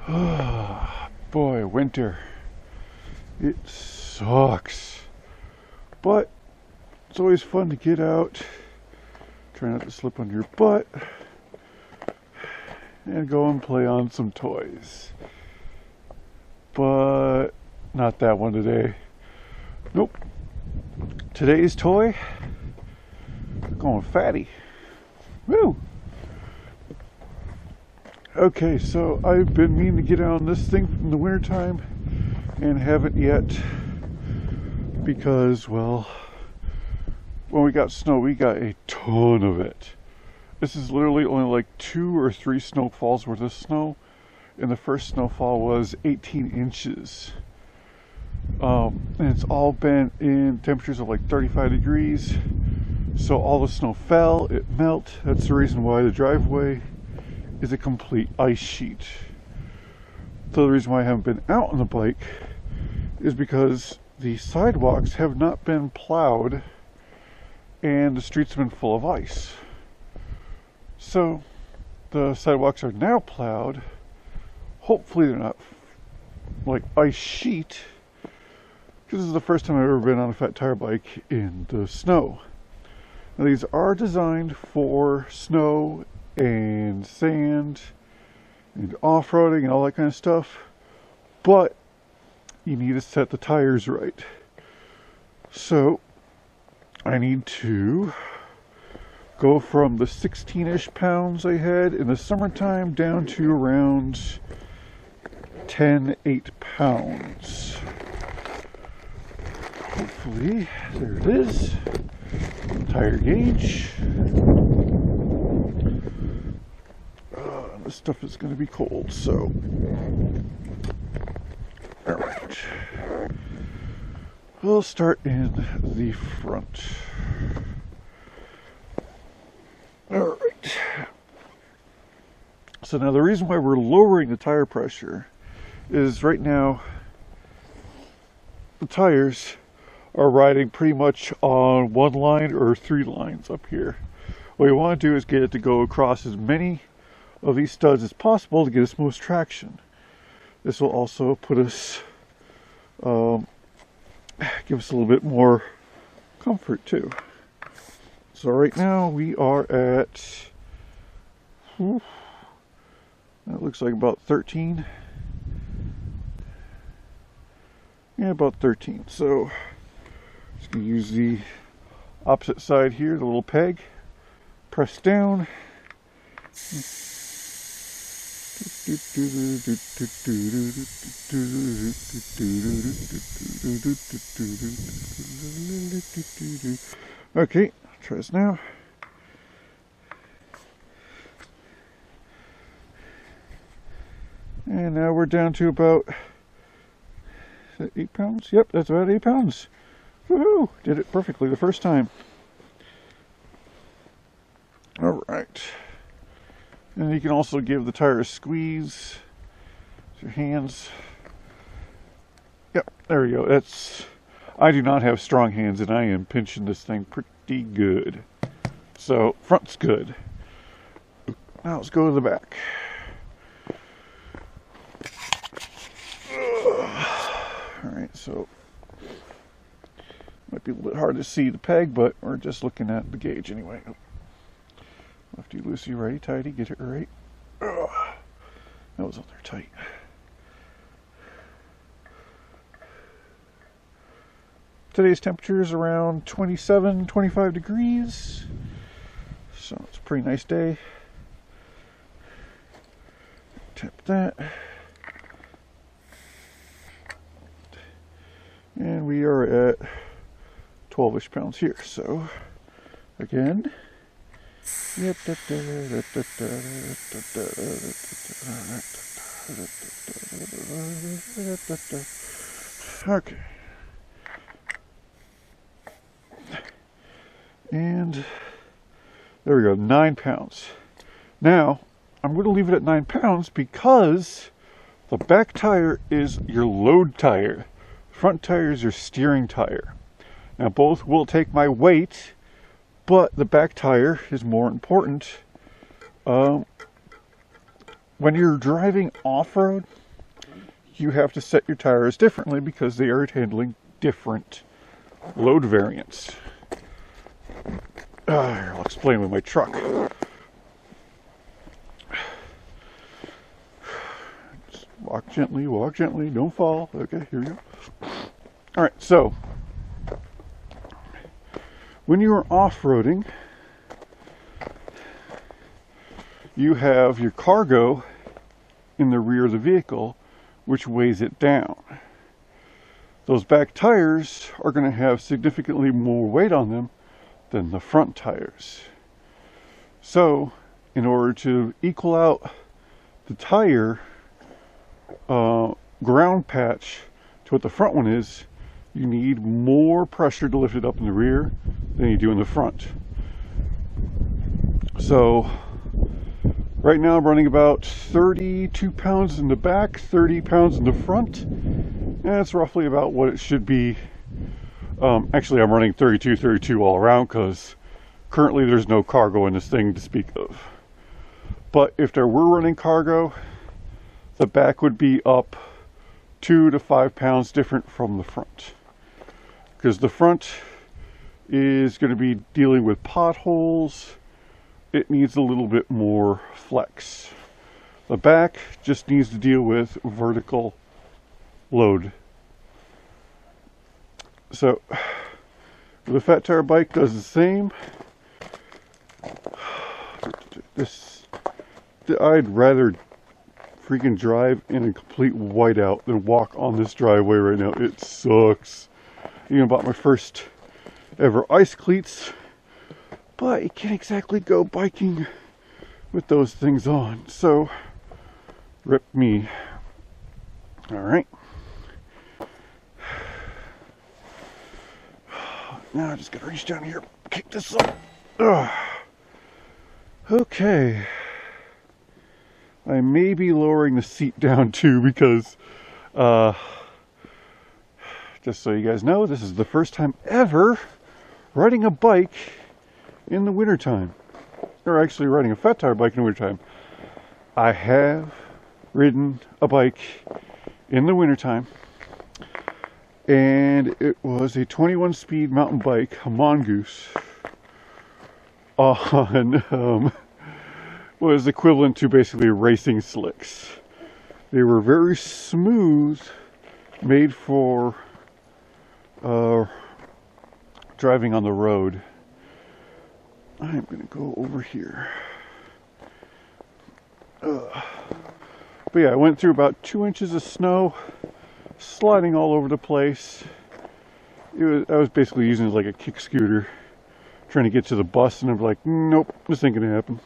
Boy, winter. It sucks. But it's always fun to get out. Try not to slip on your butt. And go and play on some toys. But not that one today. Nope. Today's toy, going fatty. Woo! Okay, so I've been meaning to get on this thing in the wintertime and haven't yet because, well, when we got snow, we got a ton of it. This is literally only like 2 or 3 snowfalls worth of snow, and the first snowfall was 18 inches. And it's all been in temperatures of like 35 degrees, so all the snow fell, it melted. That's the reason why the driveway is a complete ice sheet. So the reason why I haven't been out on the bike is because the sidewalks have not been plowed and the streets have been full of ice. So the sidewalks are now plowed. Hopefully they're not like ice sheet, because this is the first time I've ever been on a fat tire bike in the snow. Now these are designed for snow and sand and off-roading and all that kind of stuff, but you need to set the tires right. So I need to go from the 16-ish pounds I had in the summertime down to around 8 pounds. Hopefully, there it is. Tire gauge. This stuff is going to be cold, so. Alright. We'll start in the front. Alright. So now the reason why we're lowering the tire pressure is right now the tires are riding pretty much on 1 line or 3 lines up here. What you want to do is get it to go across as many of these studs as possible to get us most traction. This will also put us, give us a little bit more comfort too. So right now we are at, that looks like about 13. Yeah, about 13. So just gonna use the opposite side here, the little peg, press down. Okay, try this now. And now we're down to about 8 pounds? Yep, that's about 8 pounds. Woohoo! Did it perfectly the first time. Alright. And you can also give the tire a squeeze with your hands. Yep, there we go. That's. I do not have strong hands and I am pinching this thing pretty good. So, front's good. Now let's go to the back. Alright, so might be a little bit hard to see the peg, but we're just looking at the gauge anyway. Lefty loosey, righty tighty, get it right. That was on there tight. Today's temperature is around 27, 25 degrees. So it's a pretty nice day. Tap that. And we are at 12-ish pounds here. So again. Okay. And there we go, 9 pounds. Now, I'm going to leave it at 9 pounds because the back tire is your load tire. Front tire is your steering tire. Now, both will take my weight, but the back tire is more important When you're driving off-road, you have to set your tires differently because they are handling different load variants. Here, I'll explain with my truck. Just walk gently, don't fall. Okay, here we go. Alright, so when you are off-roading, you have your cargo in the rear of the vehicle, which weighs it down. Those back tires are going to have significantly more weight on them than the front tires. So, in order to equal out the tire ground patch to what the front one is, you need more pressure to lift it up in the rear than you do in the front. So, right now I'm running about 32 pounds in the back, 30 pounds in the front. And that's roughly about what it should be. Actually, I'm running 32 all around because currently there's no cargo in this thing to speak of. But if there were running cargo, the back would be up 2 to 5 pounds different from the front. Because the front is going to be dealing with potholes. It needs a little bit more flex. The back just needs to deal with vertical load. So the fat tire bike does the same. I'd rather freaking drive in a complete whiteout than walk on this driveway right now. It sucks. Even bought my first ever ice cleats, but you can't exactly go biking with those things on. So, rip me. Alright. Now I just gotta reach down here, kick this up. Ugh. Okay. I may be lowering the seat down too because, just so you guys know, this is the first time ever riding a bike in the wintertime. Or actually riding a fat tire bike in the wintertime. I have ridden a bike in the wintertime, and it was a 21 speed mountain bike, a Mongoose, on was equivalent to basically racing slicks. They were very smooth, made for driving on the road. I'm gonna go over here. But yeah, I went through about 2 inches of snow, sliding all over the place. I was basically using it like a kick scooter, trying to get to the bus, and I'm like, nope, this ain't gonna happen.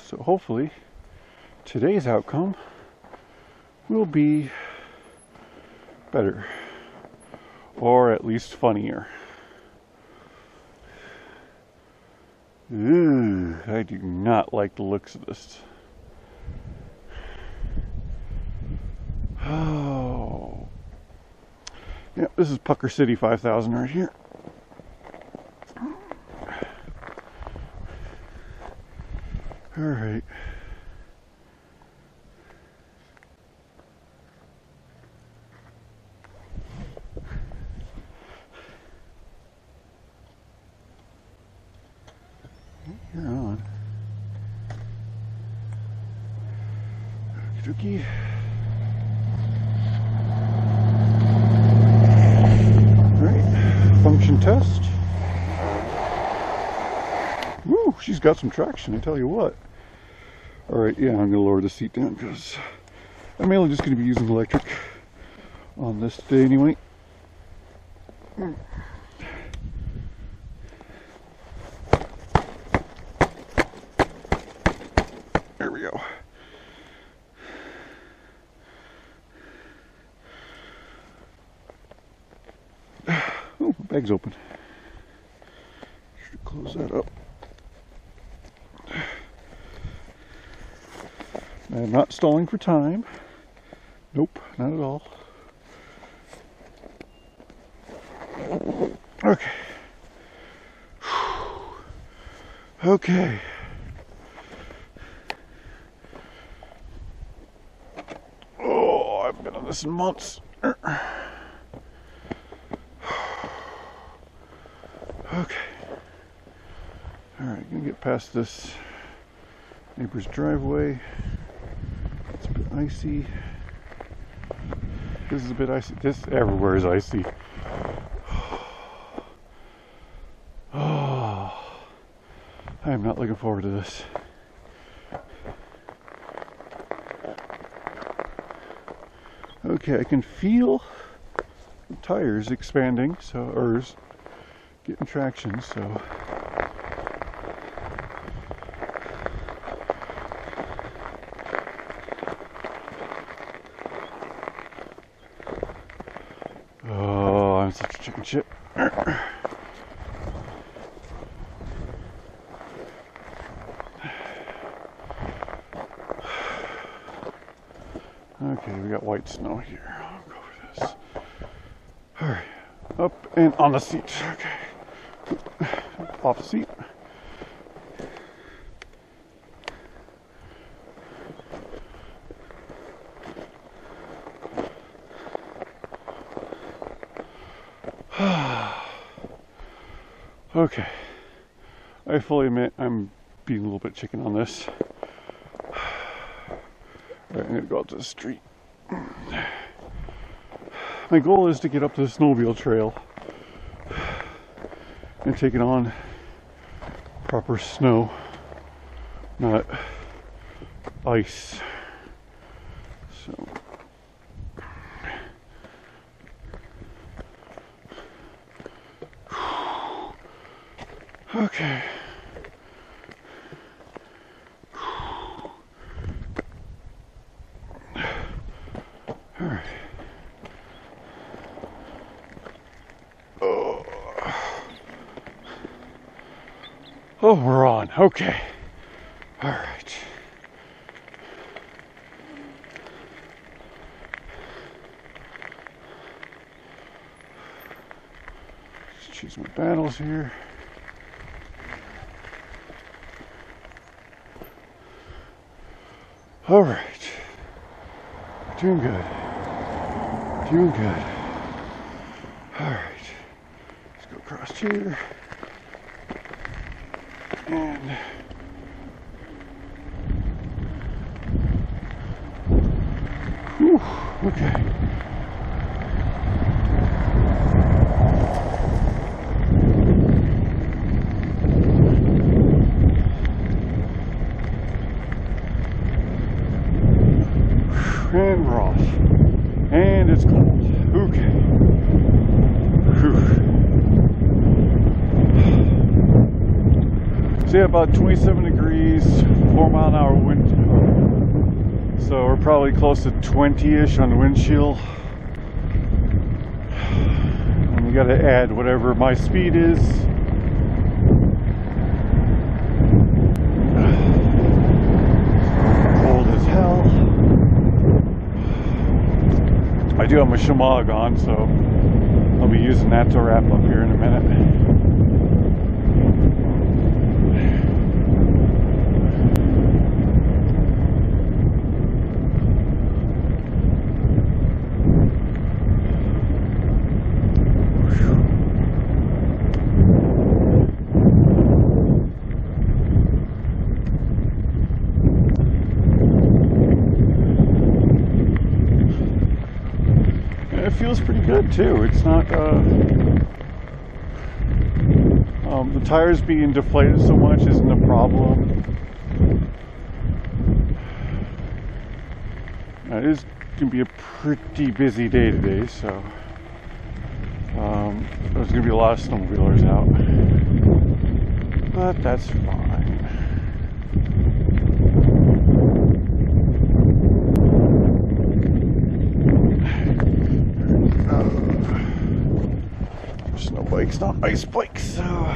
So hopefully today's outcome will be better, or at least funnier. Ooh, I do not like the looks of this. Oh, yeah, this is Pucker City 5000 right here. All right. You're on. Okie dokie. All right. Function test. Woo, she's got some traction, I tell you what. Alright, yeah, I'm going to lower the seat down because I'm mainly just going to be using electric on this day anyway. There we go. Oh, my bag's open. Should close that up. I'm not stalling for time. Nope, not at all. Okay. Been on this in months. Okay. Alright, gonna get past this neighbor's driveway. It's a bit icy. This is a bit icy. This everywhere is icy. Oh, I am not looking forward to this. Okay, I can feel the tires expanding, so, or getting traction, so. Oh, I'm such a chicken shit. Okay, we got white snow here. I'll go for this. Alright, up and on the seat. Okay, off the seat. Okay, I fully admit I'm being a little bit chicken on this. Alright, I'm gonna go out to the street. My goal is to get up to the snowmobile trail and take it on proper snow, not ice. So okay. Alright. Oh, we're on. Okay. Alright. Just choose my battles here. Alright. Doing good. Doing good. Alright. Let's go across here. And whew, okay. And we're off. And it's cold. Okay. Whew. So yeah, about 27 degrees, 4-mile-an-hour wind. So we're probably close to 20-ish on the windshield. And we gotta add whatever my speed is. Cold as hell. I do have my shemagh on, so I'll be using that to wrap up here in a minute. It feels pretty good too. It's not the tires being deflated so much isn't a problem. It is going to be a pretty busy day today, so there's going to be a lot of snowmobilers out, but that's fine. Snow bikes, not ice bikes, so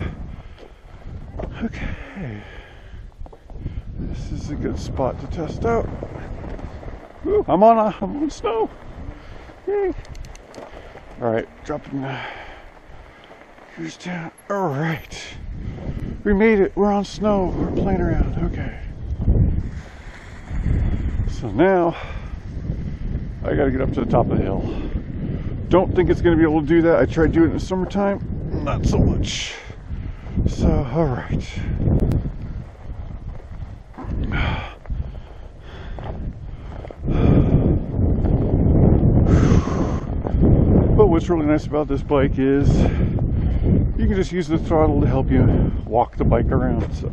okay. This is a good spot to test out. Ooh, I'm on snow. Yay. Alright, dropping the gears down. Alright. We made it. We're on snow. We're playing around. Okay. So now I gotta get up to the top of the hill. Don't think it's gonna be able to do that. I tried doing it in the summertime, not so much. So, all right. But what's really nice about this bike is you can just use the throttle to help you walk the bike around. So.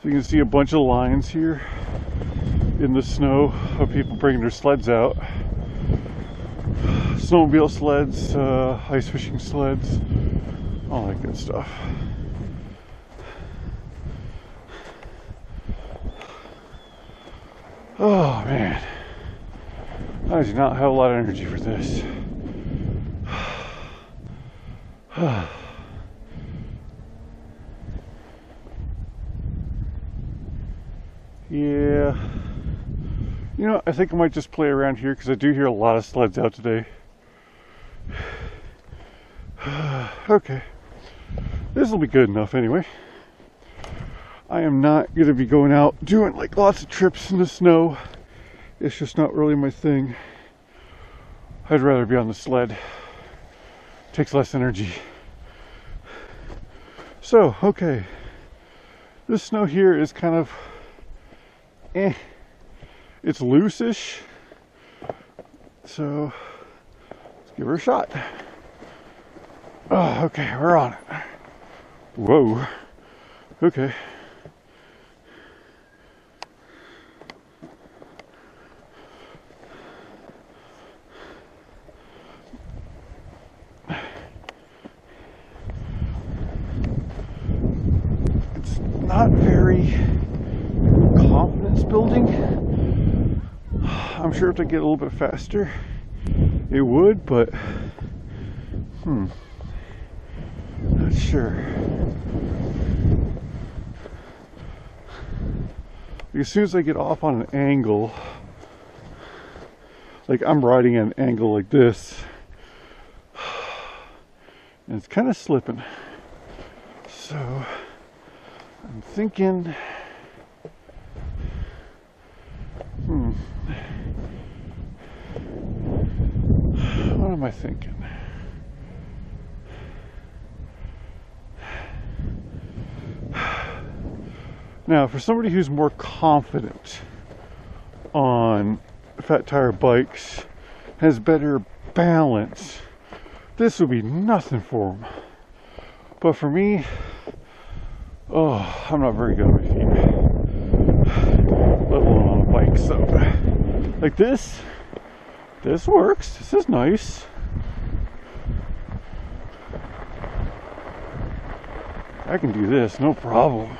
So you can see a bunch of lines here in the snow of people bringing their sleds out. Snowmobile sleds, ice fishing sleds, all that good stuff. Oh man, I do not have a lot of energy for this. Yeah, you know, I think I might just play around here because I do hear a lot of sleds out today. Okay, this will be good enough anyway. I am not going to be going out doing like lots of trips in the snow. It's just not really my thing. I'd rather be on the sled. It takes less energy. So, okay, this snow here is kind of it's loose-ish, so let's give her a shot. Oh, okay, we're on it. Whoa, okay. It's not very confidence building. I'm sure if I get a little bit faster it would, but not sure. As soon as I get off on an angle, like I'm riding at an angle like this, and it's kind of slipping, so I'm thinking what am I thinking? Now, for somebody who's more confident on fat tire bikes, has better balance, this would be nothing for them. But for me, oh, I'm not very good with feet, let alone on a bike. So, like this works. This is nice. I can do this, no problem.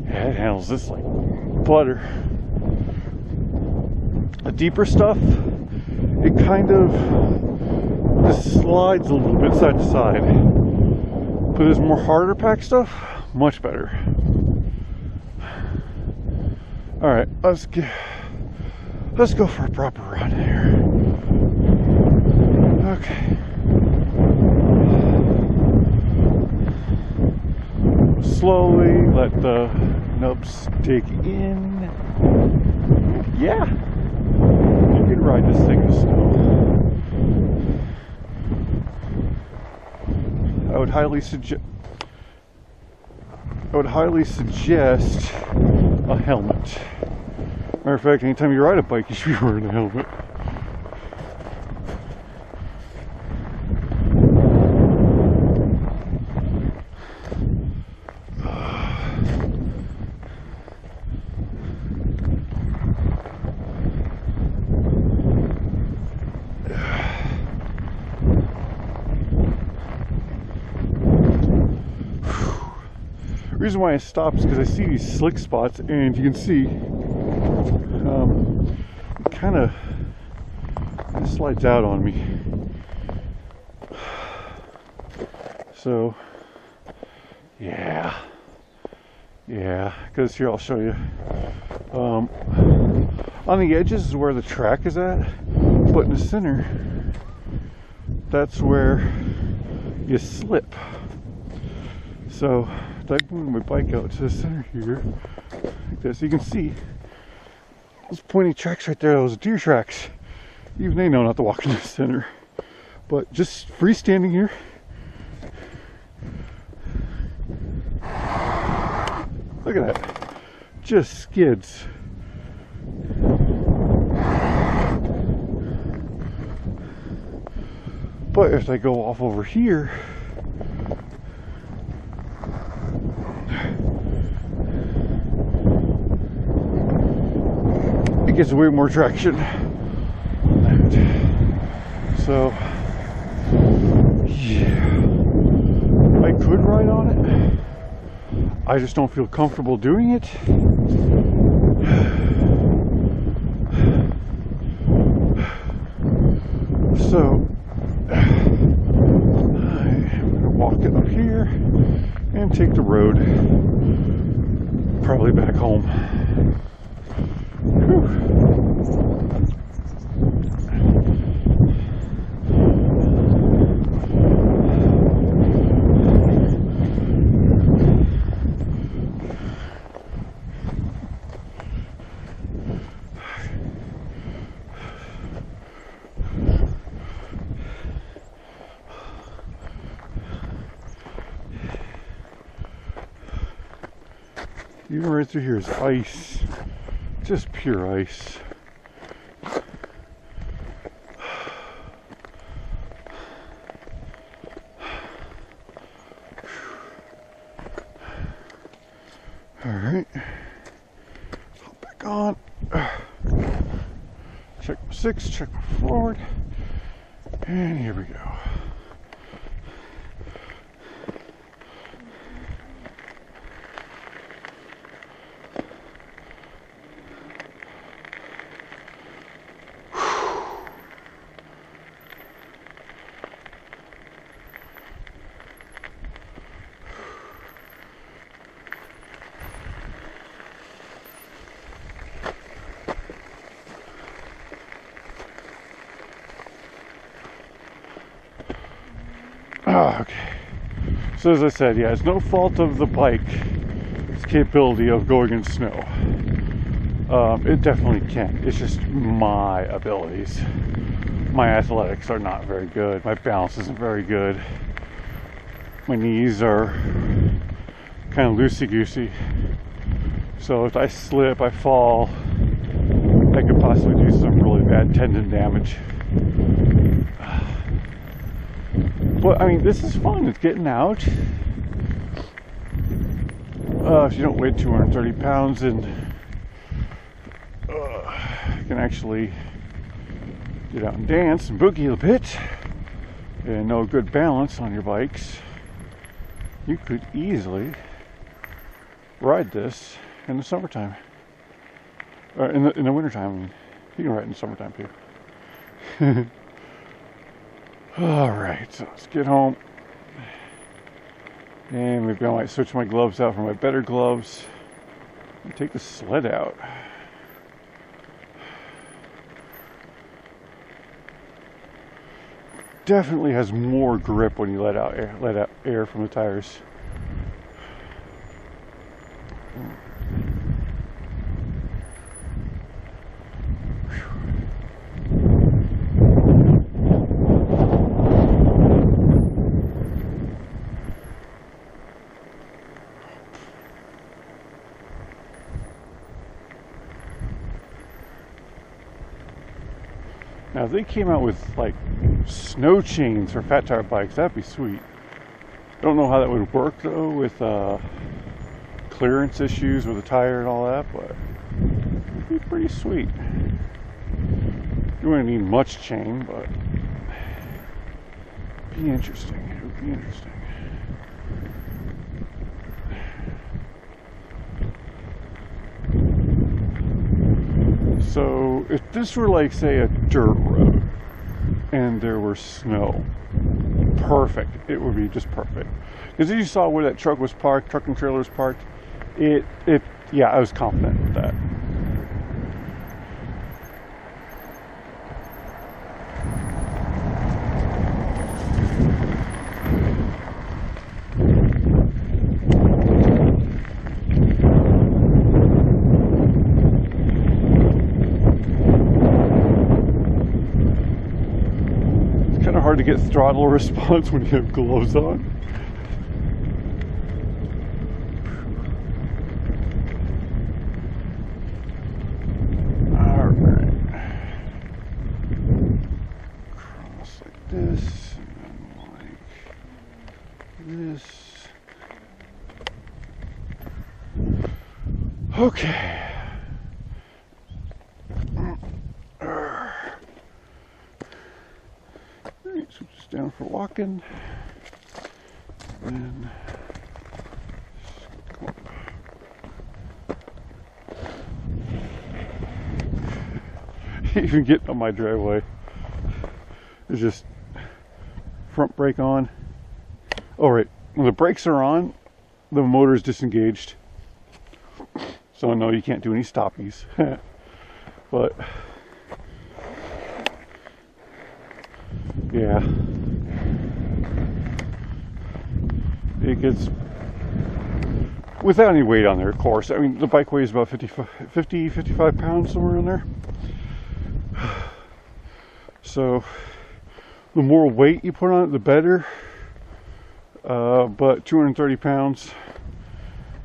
Yeah, it handles this like butter. The deeper stuff, it kind of just slides a little bit side to side. But this more harder pack stuff, much better. All right, let's go for a proper run here. Okay. Slowly let the nubs dig in. Yeah, you can ride this thing in the snow. I would highly suggest a helmet. Matter of fact, anytime you ride a bike, you should be wearing a helmet. reason why I stopped is because I see these slick spots, and you can see it kind of slides out on me. So yeah, because here I'll show you. On the edges is where the track is at, but in the center, that's where you slip. So if I move my bike out to the center here, like this, you can see those pointy tracks right there, those deer tracks. Even they know not to walk in the center. But just freestanding here, look at that, just skids. But if I go off over here, it gets way more traction on that. So yeah, I could ride on it. I just don't feel comfortable doing it. So I'm going to walk it up here and take the road probably back home. Whew. Even right through here is ice, just pure ice. All right, hop back on. Check my 6, check my forward, and here we go. Okay, so as I said, yeah, it's no fault of the bike, its capability of going in snow. It definitely can. It's just my abilities. My athletics are not very good. My balance isn't very good. My knees are kind of loosey-goosey. So if I slip, I fall, I could possibly do some really bad tendon damage. But I mean, this is fun. It's getting out. If you don't weigh 230 pounds, and you can actually get out and dance and boogie a bit, and know good balance on your bikes, you could easily ride this in the summertime, or in the wintertime. I mean, you can ride in the summertime too. Alright, so let's get home. And maybe I might switch my gloves out for my better gloves and take the sled out. Definitely has more grip when you let out air from the tires. Now, if they came out with like snow chains for fat tire bikes, that'd be sweet. I don't know how that would work though with clearance issues with the tire and all that, but it'd be pretty sweet. You wouldn't need much chain, but it'd be interesting. It would be interesting. So if this were like, say, a dirt road and there were snow, perfect. It would be just perfect. Because as you saw where that truck was parked, truck and trailer was parked, yeah, I was confident with that. Hard to get throttle response when you have gloves on. All right. Cross like this, and then like this. Okay. Switch this down for walking, and come up. Even getting on my driveway, it's just front brake on. Oh right, when the brakes are on, the motor is disengaged, so no, you can't do any stoppies. But yeah, it gets, without any weight on there, of course. I mean, the bike weighs about 55 pounds, somewhere in there. So the more weight you put on it, the better. But 230 pounds,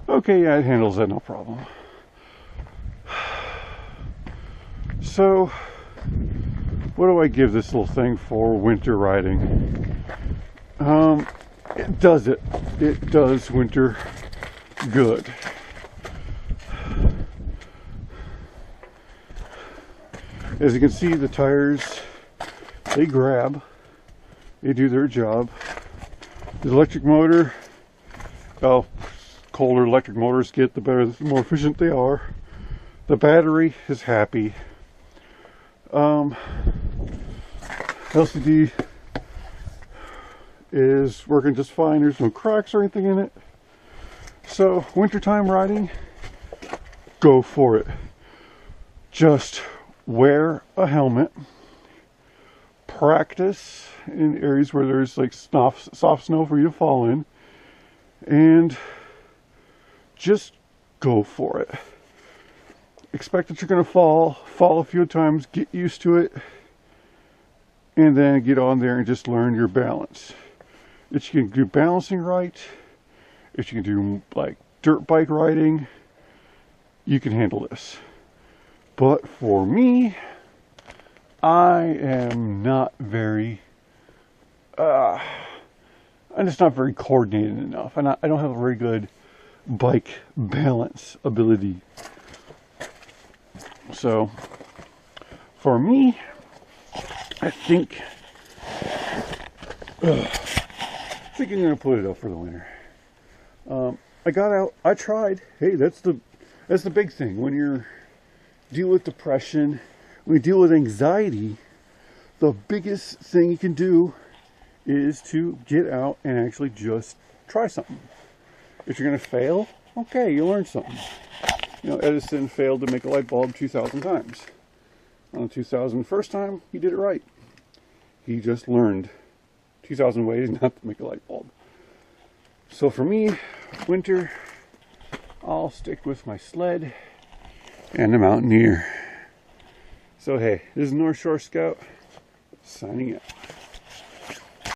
okay, yeah, it handles that no problem. So what do I give this little thing for winter riding? It does it. It does winter good. As you can see, the tires, they grab. They do their job. The electric motor, well, colder electric motors get, the better, the more efficient they are. The battery is happy. LCD is working just fine. There's no cracks or anything in it. So wintertime riding, go for it. Just wear a helmet. Practice in areas where there's like soft snow for you to fall in, and just go for it. Expect that you're going to fall a few times, get used to it, and then get on there and just learn your balance. If you can do balancing right, if you can do like dirt bike riding, you can handle this. But for me, I am not very, I'm just not very coordinated enough, and I don't have a very good bike balance ability. So, for me, I think I'm going to put it up for the winter. I got out, I tried. Hey, that's the big thing. When you're dealing with depression, when you deal with anxiety, the biggest thing you can do is to get out and actually just try something. If you're going to fail, okay, you learn something. You know, Edison failed to make a light bulb 2,000 times. On the 2001st time, he did it right. He just learned 2,000 ways not to make a light bulb. So for me, winter, I'll stick with my sled and the Mountaineer. So hey, this is North Shore Scout, signing out.